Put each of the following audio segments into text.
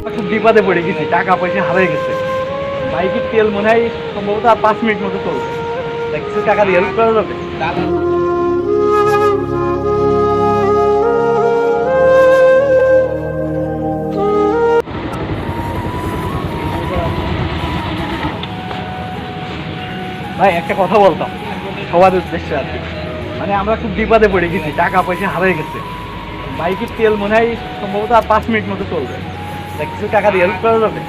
খুব বিপদে পড়ে গেছি, টাকা পয়সা হারিয়ে গেছে। বাইকের তেল মনে হয় সম্ভবত আর 5 মিনিট মতো চলবে। কিছু টাকা দিয়ে হেল্প করা যাবে? ভাই একটা কথা বলতাম সবার উদ্দেশ্যে আর কি, মানে আমরা খুব বিপদে পড়ে গেছি, টাকা পয়সা হারিয়ে গেছে। বাইকের তেল মনে হয় সম্ভবত আর 5 মিনিট মতো চলবে। কিছু টাকা দিয়ে হেল্প করা যাবে?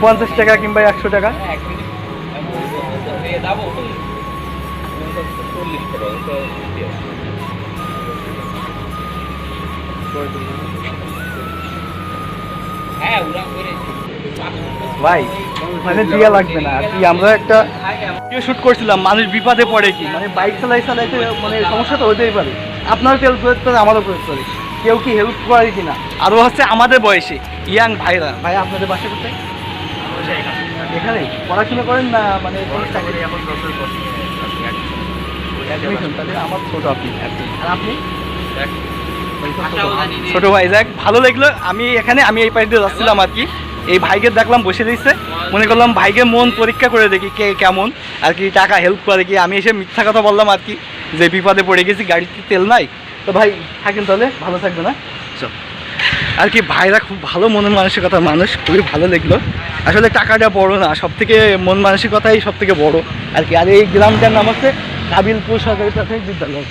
50 টাকা কিংবা 100 টাকা। ভাই মানে দিয়া লাগবে না আর কি, আমরা একটা শুট করছিলাম, মানুষ বিপদে পড়ে কি মানে বাইক চালাইতে মানে সমস্যা তো হতেই পারে। আপনারও তেল প্রয়োগ করে, আমারও প্রয়োগ করে, কেউ কি হেল্প করে কিনা? আরও হচ্ছে আমাদের বয়সে ইয়াং ভাইরা। ভাই আপনাদের বাসা কোথায়? এখানে পড়াশোনা করেন না মানে চাকরি? এখন তাহলে আমার ছোট আপনি। আর আপনি? ছোট ভাই। যাক ভালো লাগলো। আমি এই পাশ দিয়ে যাচ্ছিলাম আর কি, এই ভাইকে দেখলাম বসে দিচ্ছে, মনে করলাম ভাইকে মন পরীক্ষা করে দেখি কে কেমন আর কি, টাকা হেল্প করে কি। আমি এসে মিথ্যা কথা বললাম আর কি, যে বিপদে পড়ে গেছি, গাড়িতে তেল নাই। তো ভাই থাকেন তাহলে, ভালো থাকবে না আর কি। ভাইরা খুব ভালো মন মানসিকতার মানুষ, খুবই ভালো লাগলো। আসলে টাকাটা বড় না, সব থেকে মন মানসিকতাই সব থেকে বড় আর কি। আর এই গ্রামটার নাম হচ্ছে কাবিলপুর সরকারি প্রাথমিক বিদ্যালয়।